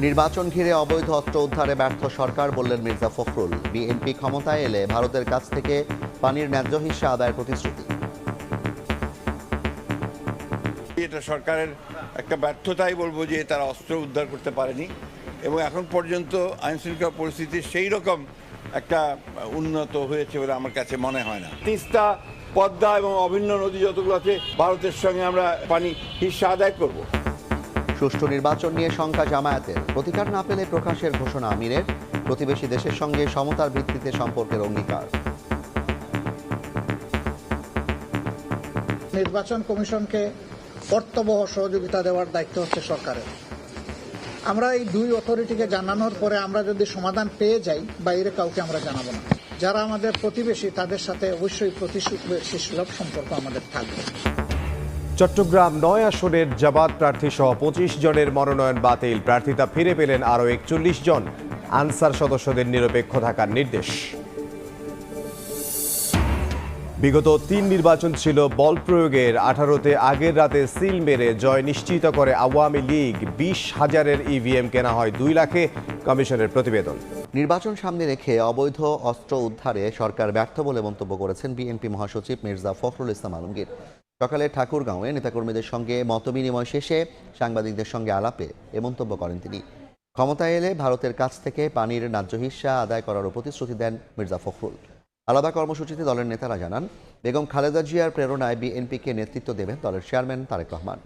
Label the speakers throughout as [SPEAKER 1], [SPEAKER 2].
[SPEAKER 1] নির্বাচন ঘিরে অবৈধ অস্ত্র উদ্ধারে ব্যর্থ সরকার, বললেন মির্জা ফখরুল। বিএনপি ক্ষমতায় এলে ভারতের কাছ থেকে পানির ন্যায্য হিস্যা আদায়ের প্রতিশ্রুতি।
[SPEAKER 2] এটা সরকারের একটা ব্যর্থতাই বলবো যে তারা অস্ত্র উদ্ধার করতে পারেনি এবং এখন পর্যন্ত আইনশৃঙ্খলা পরিস্থিতি সেই রকম একটা উন্নত হয়েছে বলে আমার কাছে মনে হয় না। তিস্তা, পদ্মা এবং অভিন্ন নদী যতগুলো আছে ভারতের সঙ্গে আমরা পানি হিস্যা আদায় করব।
[SPEAKER 1] সুষ্ঠু নির্বাচন নিয়ে শঙ্কা জামায়াতের, প্রতিকার না পেলে প্রকাশের ঘোষণা আমিরের। প্রতিবেশী দেশের সঙ্গে সমতার ভিত্তিতে সম্পর্কের অঙ্গীকার।
[SPEAKER 3] নির্বাচন কমিশনকে কর্তব্য সহযোগিতা দেওয়ার দায়িত্ব হচ্ছে সরকারের। আমরা এই দুই অথরিটিকে জানানোর পরে আমরা যদি সমাধান পেয়ে যাই, বাইরে কাউকে আমরা জানাবো না। যারা আমাদের প্রতিবেশী তাদের সাথে অবশ্যই প্রতিবেশী সুলভ সম্পর্ক আমাদের থাকবে।
[SPEAKER 4] চট্টগ্রাম ৯ আসনের জামাত প্রার্থী সহ ২৫ জনের মনোনয়ন বাতিল। প্রার্থিতা ফিরে পেলেন আরও ৪১ জন। আনসার সদস্যদের নিরপেক্ষ থাকার নির্দেশ। বিগত ৩ নির্বাচন ছিল বল প্রয়োগের। ১৮তে আগের রাতে সিল মেরে জয় নিশ্চিত করে আওয়ামী লীগ। ২০,০০০-এর ইভিএম কেনা হয় ২ লাখে, কমিশনের প্রতিবেদন।
[SPEAKER 1] নির্বাচন সামনে রেখে অবৈধ অস্ত্র উদ্ধারে সরকার ব্যর্থ বলে মন্তব্য করেছেন বিএনপি মহাসচিব মির্জা ফখরুল ইসলাম আলমগীর। সকালে ঠাকুরগাঁওয়ে নেতাকর্মীদের সঙ্গে মতবিনিময় শেষে সাংবাদিকদের সঙ্গে আলাপে এ মন্তব্য করেন তিনি। ক্ষমতায় এলে ভারতের কাছ থেকে পানির ন্যায্য হিস্যা আদায় করারও প্রতিশ্রুতি দেন মির্জা ফখরুল। আলাদা কর্মসূচিতে দলের নেতারা জানান, বেগম খালেদা জিয়ার প্রেরণায় বিএনপিকে নেতৃত্ব দেবেন দলের চেয়ারম্যান তারেক রহমান।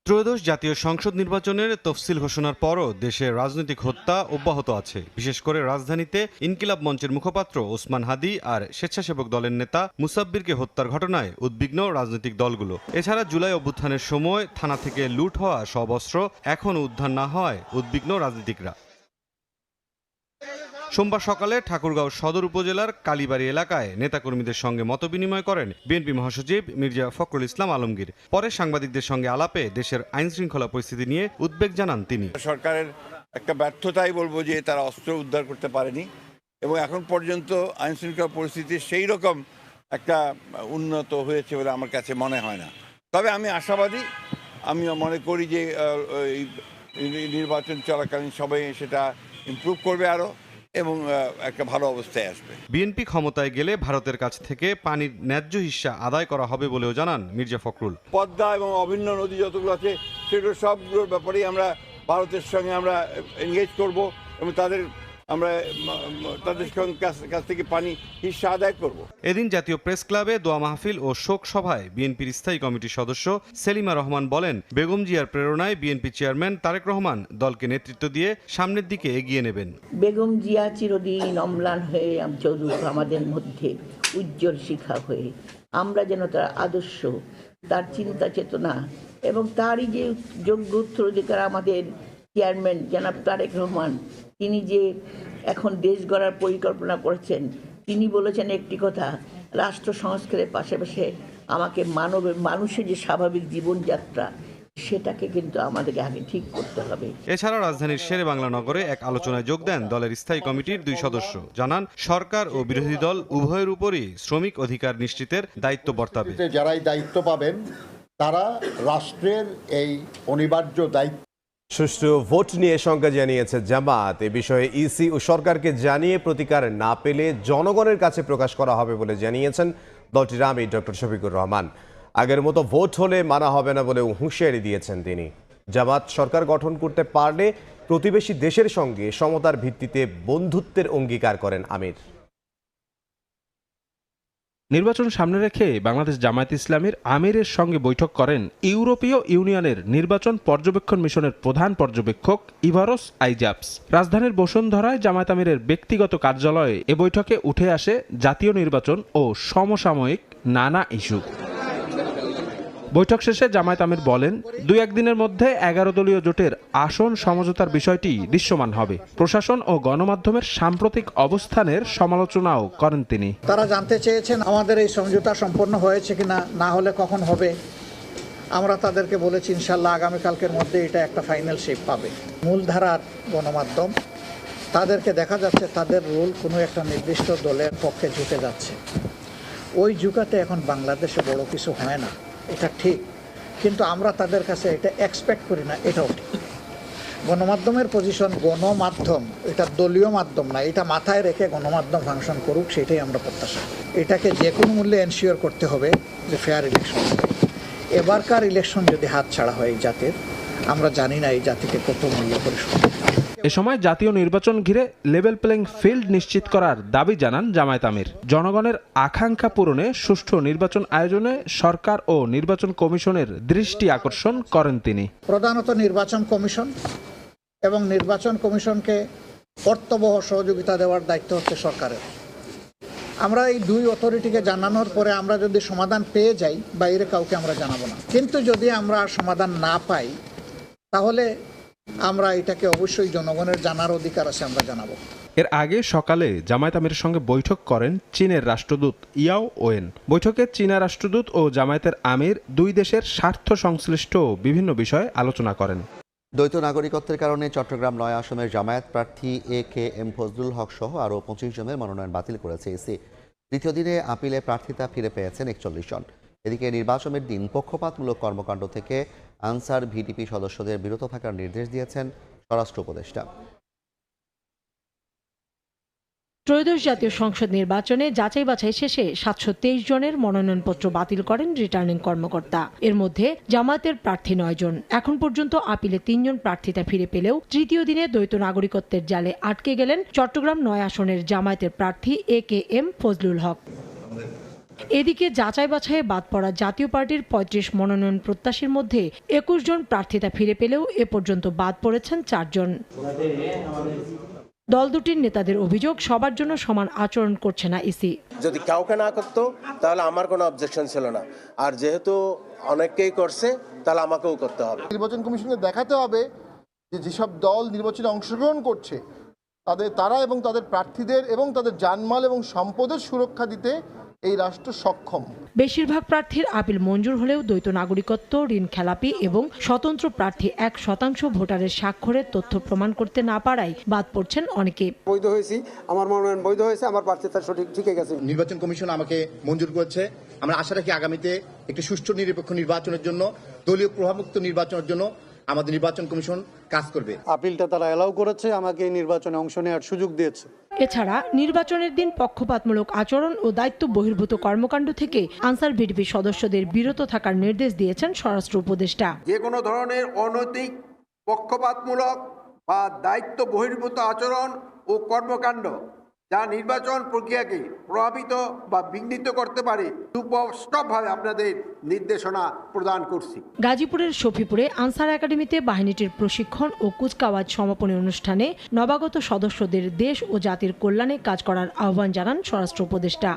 [SPEAKER 5] ত্রয়োদশ জাতীয় সংসদ নির্বাচনের তফসিল ঘোষণার পরও দেশে রাজনৈতিক হত্যা অব্যাহত আছে। বিশেষ করে রাজধানীতে ইনকিলাব মঞ্চের মুখপাত্র ওসমান হাদি আর স্বেচ্ছাসেবক দলের নেতা মুসাব্বিরকে হত্যার ঘটনায় উদ্বিগ্ন রাজনৈতিক দলগুলো। এছাড়া জুলাই অভ্যুত্থানের সময় থানা থেকে লুট হওয়া সব অস্ত্র এখনও উদ্ধার না হওয়ায় উদ্বিগ্ন রাজনীতিকরা। সোমবার সকালে ঠাকুরগাঁও সদর উপজেলার কালীবাড়ি এলাকায় নেতাকর্মীদের সঙ্গে মতবিনিময় করেন বিএনপি মহাসচিব মির্জা ফখরুল ইসলাম আলমগীর। পরে সাংবাদিকদের সঙ্গে আলাপে দেশের আইন শৃঙ্খলা পরিস্থিতি নিয়ে উদ্বেগ জানান তিনি।
[SPEAKER 2] সরকারের একটা ব্যর্থতাই বলবো যে তারা অস্ত্র উদ্ধার করতে পারেনি এবং এখন পর্যন্ত আইনশৃঙ্খলা পরিস্থিতি সেই রকম একটা উন্নত হয়েছে বলে আমার কাছে মনে হয় না। তবে আমি আশাবাদী, আমি মনে করি যে নির্বাচন চলাকালীন সবাই সেটা ইমপ্রুভ করবে আরও এবং একটা ভালো অবস্থায় আসবে।
[SPEAKER 5] বিএনপি ক্ষমতায় গেলে ভারতের কাছ থেকে পানির ন্যায্য হিস্যা আদায় করা হবে বলেও জানান মির্জা ফখরুল।
[SPEAKER 2] পদ্মা এবং অভিন্ন নদী যতগুলো আছে সেগুলো সবগুলোর ব্যাপারেই আমরা ভারতের সঙ্গে আমরা এনগেজ করব এবং তাদের কাছ থেকে পানি হিস্যা আদায় করব।
[SPEAKER 5] এদিন জাতীয় প্রেস ক্লাবে দোয়া মাহফিল ও শোক সভায় বিএনপির স্থায়ী কমিটির সদস্য সেলিমা রহমান বলেন, বেগম জিয়ার প্রেরণায় বিএনপি চেয়ারম্যান তারেক রহমান দলকে নেতৃত্ব দিয়ে সামনের দিকে এগিয়ে নেবেন।
[SPEAKER 6] বেগম জিয়া চিরদিন অম্লান হয়ে চলুক আমাদের মধ্যে, উজ্জ্বল শিখা হয়ে। আমরা যেন তার আদর্শ, তার চিন্তা চেতনা এবং তারই যে যোগ্য উত্তরাধিকার আমাদের চেয়ারম্যান জনাব তারেক রহমান, তিনি যে এখন দেশ গড়ার পরিকল্পনা করেছেন। তিনি বলেছেন একটি কথা, রাষ্ট্র সংস্কারের পাশাপাশি আমাকে মানুষের যে স্বাভাবিক জীবনযাত্রা সেটাকে কিন্তু আমাদেরকে আগে ঠিক করতে হবে।
[SPEAKER 5] এছাড়া রাজধানীর শেরে বাংলা নগরে এক আলোচনায় যোগ দেন দলের স্থায়ী কমিটির 2 সদস্য। জানান, সরকার ও বিরোধী দল উভয়ের উপরই শ্রমিক অধিকার নিশ্চিতের দায়িত্ব বর্তাবে।
[SPEAKER 7] যারাই দায়িত্ব পাবেন তারা রাষ্ট্রের এই অনিবার্য দায়িত্ব।
[SPEAKER 4] সুষ্ঠু ভোট নিয়ে শঙ্কা জানিয়েছে জামাত। এ বিষয়ে ইসি ও সরকারকে জানিয়ে প্রতিকার না পেলে জনগণের কাছে প্রকাশ করা হবে বলে জানিয়েছেন দলটির আমির ডক্টর শফিকুর রহমান। আগের মতো ভোট হলে মানা হবে না বলেও হুঁশিয়ারি দিয়েছেন তিনি। জামাত সরকার গঠন করতে পারলে প্রতিবেশী দেশের সঙ্গে সমতার ভিত্তিতে বন্ধুত্বের অঙ্গীকার করেন আমির।
[SPEAKER 8] নির্বাচন সামনে রেখে বাংলাদেশ জামায়াত ইসলামীর আমিরের সঙ্গে বৈঠক করেন ইউরোপীয় ইউনিয়নের নির্বাচন পর্যবেক্ষণ মিশনের প্রধান পর্যবেক্ষক ইভারোস আইজাপস। রাজধানীর বসুন্ধরায় জামায়াত আমিরের ব্যক্তিগত কার্যালয়ে এ বৈঠকে উঠে আসে জাতীয় নির্বাচন ও সমসাময়িক নানা ইস্যু। বৈঠক শেষে জামায়াত আমির বলেন, 2-1 দিনের মধ্যে 11 দলীয় জোটের আসন সমঝোতার বিষয়টি দৃশ্যমান হবে। প্রশাসন ও গণমাধ্যমের সাম্প্রতিক অবস্থানের সমালোচনাও করেন তিনি।
[SPEAKER 3] তারা জানতে চেয়েছেন আমাদের এই সমঝোতা সম্পন্ন হয়েছে কিনা, না হলে কখন হবে। আমরা তাদেরকে বলেছি ইনশাল্লাহ আগামীকালকের মধ্যে এটা একটা ফাইনাল শেপ পাবে। মূলধারার গণমাধ্যম তাদেরকে দেখা যাচ্ছে তাদের রোল কোনো একটা নির্দিষ্ট দলের পক্ষে ঝুঁকে যাচ্ছে। ওই ঝুঁকাতে এখন বাংলাদেশে বড় কিছু হয় না, এটা ঠিক। কিন্তু আমরা তাদের কাছে এটা এক্সপেক্ট করি না, এটাও ঠিক। গণমাধ্যমের পজিশন, গণমাধ্যম এটা দলীয় মাধ্যম না, এটা মাথায় রেখে গণমাধ্যম ফাংশন করুক, সেটাই আমরা প্রত্যাশা করি। এটাকে যে কোনো মূল্যে এনশিওর করতে হবে যে ফেয়ার ইলেকশন। এবারকার ইলেকশন যদি হাতছাড়া হয় এই জাতির, আমরা জানি না এই জাতিকে কত মূল্য পরিশোধ করতে হবে।
[SPEAKER 8] এ সময় জাতীয় নির্বাচন ঘিরে লেভেল প্লেইং ফিল্ড নিশ্চিত করার দাবি জানান জামায়াত আমির। জনগণের আকাঙ্ক্ষা পূরণে সুষ্ঠু নির্বাচন আয়োজনে সরকার ও নির্বাচন কমিশনের দৃষ্টি আকর্ষণ করেন তিনি।
[SPEAKER 3] প্রধানত নির্বাচন কমিশন এবং নির্বাচন কমিশনকে কর্তব্য সহযোগিতা দেওয়ার দায়িত্ব হচ্ছে সরকারের। আমরা এই দুই অথরিটিকে জানানোর পরে আমরা যদি সমাধান পেয়ে যাই, বাইরে কাউকে আমরা জানাবো না। কিন্তু যদি আমরা সমাধান না পাই, তাহলে আমরা এটাকে অবশ্যই জনগণের জানার অধিকার আছে, আমরা জানাবো।
[SPEAKER 8] এর আগে সকালে জামায়াত আমিরের সঙ্গে বৈঠক করেন চীনের রাষ্ট্রদূত ইয়াও ওয়েন। বৈঠকে চীনা রাষ্ট্রদূত ও জামায়াতের আমির দুই দেশের স্বার্থ সংশ্লিষ্ট বিভিন্ন বিষয়ে আলোচনা করেন।
[SPEAKER 1] দ্বৈত নাগরিকত্বের কারণে চট্টগ্রাম ৯ আসনের জামায়াত প্রার্থী AK-M ফজলুল হক সহ আরও 25 জনের মনোনয়ন বাতিল করেছে ইসি। তৃতীয় দিনে আপিলে প্রার্থিতা ফিরে পেয়েছেন 41 জন। এদিকে নির্বাচনের দিন পক্ষপাতমূলক কর্মকাণ্ড থেকে আনসার ভিডিপি সদস্যদের বিরত থাকার নির্দেশ দিয়েছেন স্বরাষ্ট্র উপদেষ্টা।
[SPEAKER 9] ত্রয়োদশ জাতীয় সংসদ নির্বাচনে যাচাই বাছাই শেষে 723 জনের মনোনয়নপত্র বাতিল করেন রিটার্নিং কর্মকর্তা। এর মধ্যে জামায়াতের প্রার্থী 9 জন। এখন পর্যন্ত আপিলে 3 জন প্রার্থিতা ফিরে পেলেও তৃতীয় দিনে দ্বৈত নাগরিকত্বের জালে আটকে গেলেন চট্টগ্রাম 9 আসনের জামায়াতের প্রার্থী AK-M ফজলুল হক। এদিকে যাচাই বাছাইয়ে বাদ পড়া জাতীয় পার্টির 35 মনোনয়ন প্রত্যাশীর মধ্যে 21 জন প্রার্থিতা ফিরে পেলেও এ পর্যন্ত বাদ পড়েছেন 4 জন। দল দুটির নেতাদের অভিযোগ, সবার জন্য সমান আচরণ করছে না ইসি।
[SPEAKER 10] যদি কাউকে না করতো তাহলে আমার কোনো অবজেকশন ছিল না, আর যেহেতু অনেককেই করছে তাহলে আমাকেও করতে হবে।
[SPEAKER 7] নির্বাচন কমিশনকে দেখাতে হবে যে যেসব দল নির্বাচনে অংশগ্রহণ করছে তারা এবং তাদের প্রার্থীদের এবং তাদের জানমাল এবং সম্পদের সুরক্ষা দিতে এই রাষ্ট্র সক্ষম।
[SPEAKER 9] বেশিরভাগ প্রার্থীর আপিল মঞ্জুর হলেও দ্বৈত নাগরিকত্ব, ঋণ খেলাপি এবং স্বতন্ত্র প্রার্থী 1% ভোটারের স্বাক্ষরের তথ্য প্রমাণ করতে না পারায় বাদ পড়ছেন অনেকে।
[SPEAKER 11] বৈধ হয়েছি, আমার মনোনয়ন বৈধ হয়েছে, আমার প্রার্থিতা সঠিক ঠিক গেছে।
[SPEAKER 12] নির্বাচন কমিশন আমাকে মঞ্জুর করেছে। আমরা আশা রাখি আগামীতে একটি সুষ্ঠু নিরপেক্ষ নির্বাচনের জন্য, দলীয় প্রভাবমুক্ত নির্বাচনের জন্য আমাদের নির্বাচন কমিশন কাজ করবে।
[SPEAKER 11] আপিলটা তারা এলাও করেছে, আমাকে এই নির্বাচনে অংশ নেওয়ার সুযোগ দিয়েছে।
[SPEAKER 9] এছাড়া নির্বাচনের দিন পক্ষপাতমূলক আচরণ ও দায়িত্ব বহির্ভূত কর্মকাণ্ড থেকে আনসার ভিডিপি সদস্যদের বিরত থাকার নির্দেশ দিয়েছেন স্বরাষ্ট্র উপদেষ্টা।
[SPEAKER 13] যে কোনো ধরনের অনৈতিক, পক্ষপাতমূলক বা দায়িত্ব বহির্ভূত আচরণ ও কর্মকাণ্ড যা নির্বাচন প্রক্রিয়াকে প্রভাবিত বা বিঘ্নিত করতে পারে, সুস্পষ্টভাবে আপনাদের নির্দেশনা প্রদান করছি।
[SPEAKER 9] গাজীপুরের শফিপুরে আনসার একাডেমিতে বাহিনীটির প্রশিক্ষণ ও কুচকাওয়াজ সমাপনী অনুষ্ঠানে নবাগত সদস্যদের দেশ ও জাতির কল্যাণে কাজ করার আহ্বান জানান স্বরাষ্ট্র উপদেষ্টা।